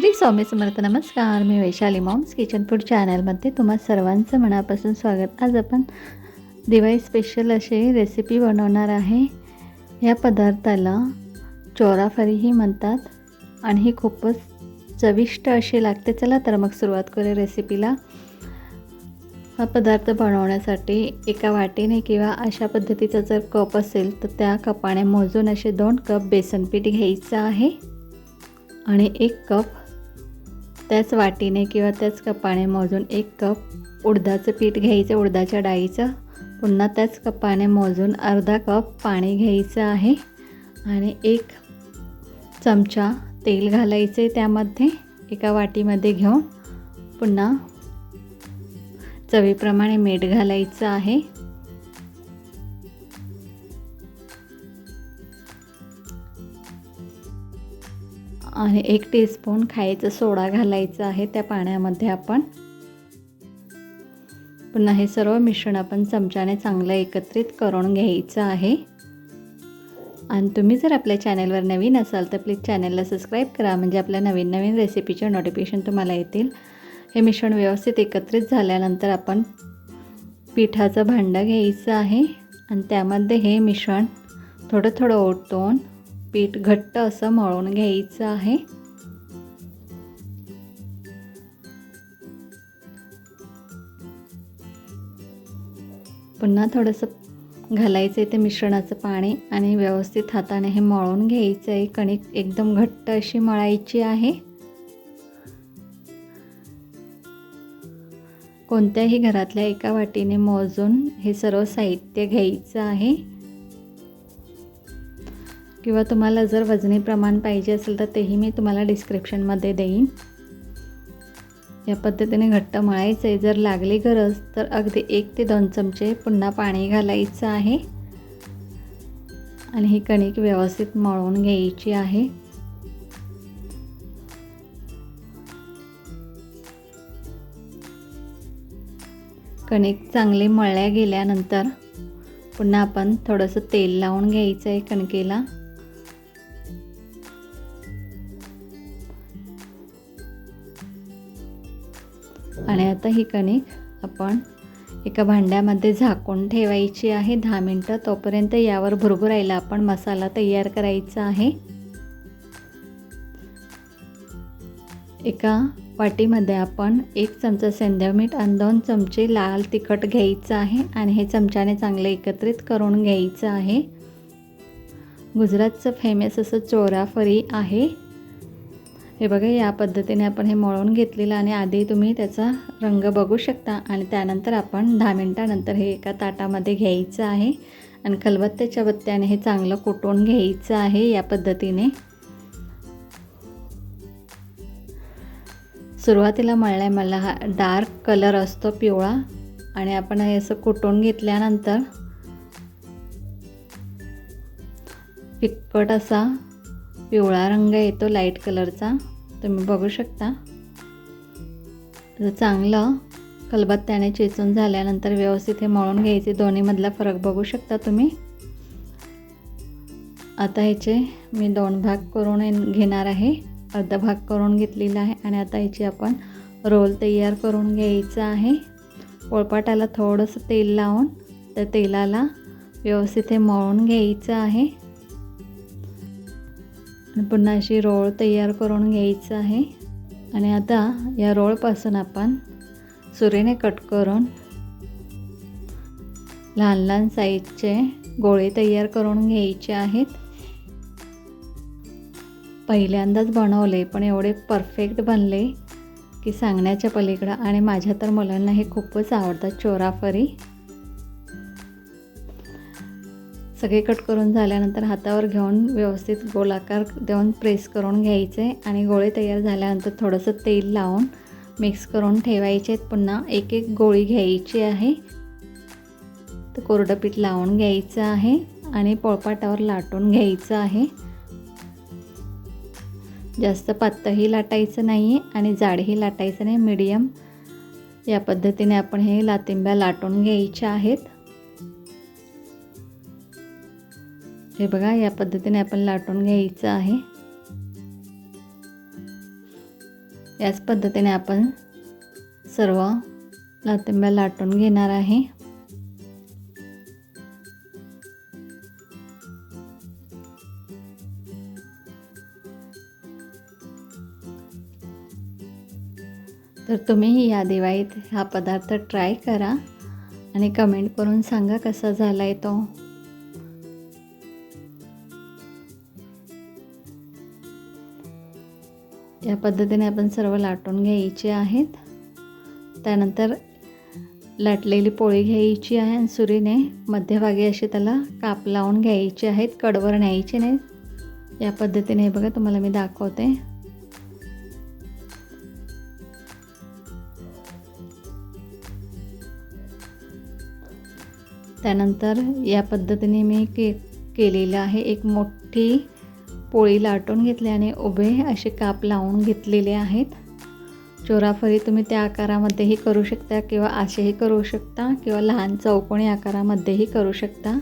श्री स्वामी समर्थ. नमस्कार, मी Vaishali moms kitchen food चॅनलमध्ये तुम्हा सर्वांचं मनापासून स्वागत. आज आपण दिवाळी स्पेशल अशी रेसिपी बनवणार आहे. या पदार्थाला चोराफरीही म्हणतात आणि ही खूपच चविष्ट अशी लागते. चला तर मग सुरुवात करूया रेसिपीला. हा पदार्थ बनवण्यासाठी एका वाटीने किंवा अशा पद्धतीचा जर कप असेल तर त्या कपाने मोजून असे 2 कप बेसन पीठ घ्यायचं आहे आणि 1 कप त्याच वाटीने किंवा त्याच कपाने मोजून 1 कप उडदाचं पीठ घ्यायचं, उडदाच्या डाळीचं. पुन्हा त्याच कपाने मोजून अर्धा कप पाणी घ्यायचं आहे आणि 1 चमचा तेल घालायचं आहे त्यामध्ये एका वाटीमध्ये घेऊन. पुन्हा चवीप्रमाणे मीठ घालायचं आहे. आणि 1 टीस्पून खायचा सोडा घालायचा आहे त्या पाण्यामध्ये आपण. पुन्हा हे सर्व मिश्रण आपण चमच्याने चांगलं एकत्रित करून घ्यायचं आहे. आणि तुम्ही जर आपल्या चॅनलवर नवीन असाल तर प्लीज चॅनलला सबस्क्राईब करा, म्हणजे आपल्या नवीन रेसिपीचे नोटिफिकेशन तुम्हाला येतील. हे मिश्रण व्यवस्थित एकत्रित झाल्यानंतर आपण पिठाचं भांडं घ्यायचं आहे आणि त्यामध्ये हे मिश्रण थोडं थोडं ओतून पीठ घट्ट असं मळून घ्यायचं आहे. पुन्हा थोडंसं घालायचं आहे ते मिश्रणाचं पाणी आणि व्यवस्थित हाताने हे मळून घ्यायचं आहे. कणिक एकदम घट्ट अशी मळायची आहे. कोणत्याही घरातल्या एका वाटीने मोजून हे सर्व साहित्य घ्यायचं आहे. किंवा तुम्हाला जर वजनी प्रमाण पाहिजे असेल तर तेही मी तुम्हाला डिस्क्रिप्शनमध्ये देईन. या पद्धतीने घट्ट मळायचं आहे. जर लागली गरज तर अगदी 1 ते 2 चमचे पुन्हा पाणी घालायचं आहे आणि ही कणिक व्यवस्थित मळून घ्यायची आहे. कणिक चांगली मळल्या गेल्यानंतर पुन्हा आपण थोडंसं तेल लावून घ्यायचं आहे कणकेला. आणि आता ही कणिक आपण एका भांड्यामध्ये झाकून ठेवायची आहे 10 मिनिटं. तोपर्यंत यावर भुरभुरायला आपण मसाला तयार करायचा आहे. एका वाटीमध्ये आपण 1 चमचा सेंधव मीठ आणि 2 चमचे लाल तिखट घ्यायचं आहे आणि हे चमच्याने चांगले एकत्रित करून घ्यायचं आहे. गुजरातचं फेमस असं चोराफरी आहे. हे बघा, या पद्धतीने आपण हे मळून घेतलेलं आणि आधी तुम्ही त्याचा रंग बघू शकता. आणि त्यानंतर आपण 10 मिनिटानंतर हे एका ताटामध्ये घ्यायचं आहे आणि खलबत्त्याच्या बत्त्याने हे चांगलं कुटून घ्यायचं आहे. या पद्धतीने सुरुवातीला मळल्या हा डार्क कलर असतो पिवळा आणि आपण हे असं कुटून घेतल्यानंतर फिक्कट असा पिवळा रंग येतो, लाईट कलरचा. तुम्ही बघू शकता. चांगलं खलबत्त्याने चेचून झाल्यानंतर व्यवस्थित हे मळून घ्यायचे. दोन्हीमधला फरक बघू शकता तुम्ही. आता ह्याचे मी 2 भाग करून घेणार आहे. अर्धा भाग करून घेतलेला आहे आणि आता ह्याची आपण रोल तयार करून घ्यायचा आहे. पोळपाटाला थोडंसं तेल लावून त्या तेलाला व्यवस्थित हे मळून घ्यायचं आहे आणि पुन्हा अशी रोळ तयार करून घ्यायचं आहे. आणि आता या रोळपासून आपण सुरीने कट करून लहान लहान साईजचे गोळे तयार करून घ्यायचे आहेत. पहिल्यांदाच बनवले पण एवढे परफेक्ट बनले की सांगण्याच्या पलीकडं. आणि माझ्या तर मुलांना हे खूपच आवडतात चोराफरी. सगळे कट करून झाल्यानंतर हातावर घेऊन व्यवस्थित गोलाकार देऊन प्रेस करून घ्यायचे आणि गोळे तयार झाल्यानंतर थोडंसं तेल लावून मिक्स करून ठेवायचे. पुन्हा एक एक गोळी घ्यायची आहे. तर कोरडं पीठ लावून घ्यायचं आहे आणि पोळपाटावर लाटून घ्यायचं आहे. जास्त पातळही लाटायचं नाही आहे आणि जाडही लाटायचं नाही, मीडियम या पद्धतीने आपण हे लातिंब्या लाटून घ्यायच्या आहेत. हे बघा, या पद्धतीने आपण लाटून घ्यायचं आहे. याच पद्धतीने आपण सर्व लातिंब्या लाटून घेणार आहे. तर तुम्ही या दिवाळीत हा पदार्थ ट्राय करा आणि कमेंट करून सांगा कसा झाला आहे तो. या पद्धतीने आपण सर्व लाटून घ्यायचे आहेत. त्यानंतर लाटलेली पोळी घ्यायची आहे आणि सुरीने मध्यभागी अशी त्याला काप लावून घ्यायचे आहेत. कडवर न्यायचे नाही. या पद्धतीने बघा तुम्हाला मी दाखवते. त्यानंतर या पद्धतीने मी केलेलं आहे. एक मोठी पोळी लाटून घेतली आणि उभे असे काप लावून घेतलेले आहेत. चोराफळी तुम्ही त्या आकारामध्येही करू शकता किंवा असेही करू शकता किंवा लहान चौकोनी आकारामध्येही करू शकता.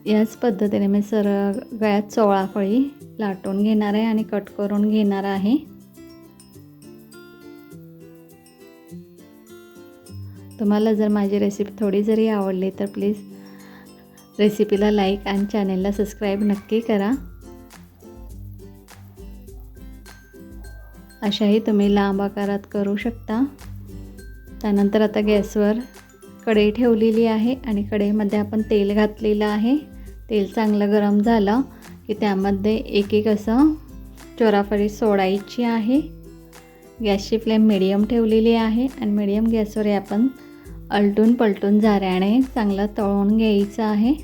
याच पद्धतीने मी सगळ्यात 16 फळी लाटून घेणार आहे आणि कट करून घेणार आहे. तुम्हाला जर माझी रेसिपी थोडी जरी आवडली तर प्लीज रेसिपीला लाईक आणि चॅनेलला सबस्क्राईब नक्की करा. अशाही तुम्ही लांब आकारात करू शकता. त्यानंतर आता गॅसवर कढई ठेवलेली आहे आणि कढईमध्ये आपण तेल घातलेलं आहे. तेल चांगलं गरम झालं की त्यामध्ये एक एक असं चोराफळी सोडायची आहे. गॅसची फ्लेम मिडियम ठेवलेली आहे आणि मिडियम गॅसवर आपण आलटून पलटून झाऱ्याने चांगलं तळून घ्यायचं आहे.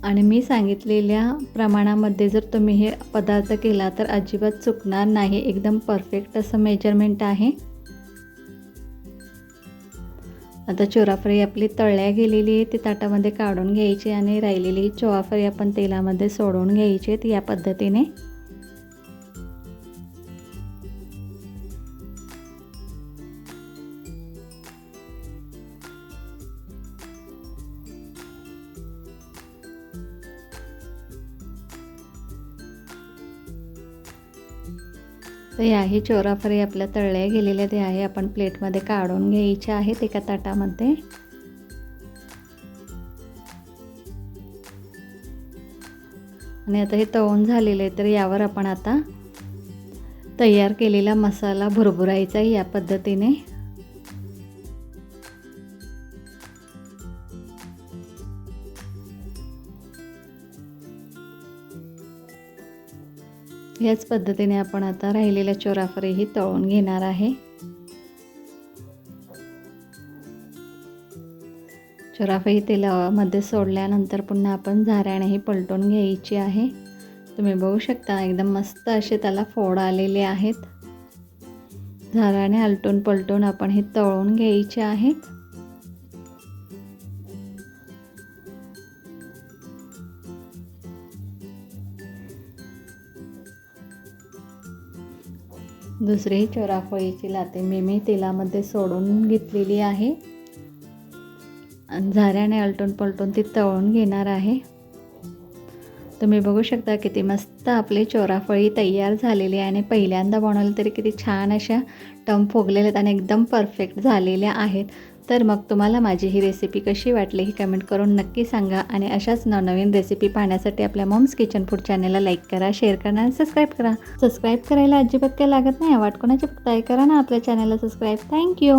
आणि मी सांगितलेल्या प्रमाणामध्ये जर तुम्ही हे पदार्थ केला तर अजिबात चुकणार नाही. एकदम परफेक्ट असं मेजरमेंट आहे. आता चोराफळी आपली तळल्या गेलेली आहे. ती ताटामध्ये काढून घ्यायची आणि राहिलेली चोराफळी आपण तेलामध्ये सोडून घ्यायची या पद्धतीने. तर याही चोराफळी आपल्या तळल्या गेलेल्या ते आहे आपण प्लेटमध्ये काढून घ्यायच्या आहेत एका ताटामध्ये. आणि आता हे तळून झालेले आहे तर यावर आपण आता तयार केलेला मसाला भुरभुरायचा या पद्धतीने. याच पद्धतीने आपण आता राहिलेल्या चोराफळीही तळून घेणार आहे. चोराफळी तेलामध्ये सोडल्यानंतर पुन्हा आपण झाऱ्यानेही पलटून घ्यायची आहे. तुम्ही बघू शकता एकदम मस्त असे त्याला फोड आलेले आहेत. झाऱ्याने आलटून पलटून आपण हे तळून घ्यायचे आहेत. दुसरी चोराफळीची लातिंबी मी तेलामध्ये सोडून घेतलेली आहे आणि झाऱ्याने आलटून पलटून ती तळून घेणार आहे. तुम्ही बघू शकता किती मस्त आपली चोराफळी तयार झालेली आहे आणि पहिल्यांदा बनवलं तरी किती छान अशा टम्प फुगलेल्या आहेत आणि एकदम परफेक्ट झालेल्या आहेत. तर मग तुम्हाला माझी ही रेसिपी कशी वाटली ही कमेंट करून नक्की सांगा. आणि अशाच नवनवीन रेसिपी पाहण्यासाठी आपल्या मॉम्स किचन फूड चॅनलला लाईक करा, शेअर करा आणि सबस्क्राईब करा. सबस्क्राईब करायला अजिबात काही लागत नाही. वाट कोणाची फक्त करा ना आपल्या चॅनलला सबस्क्राईब. थँक्यू.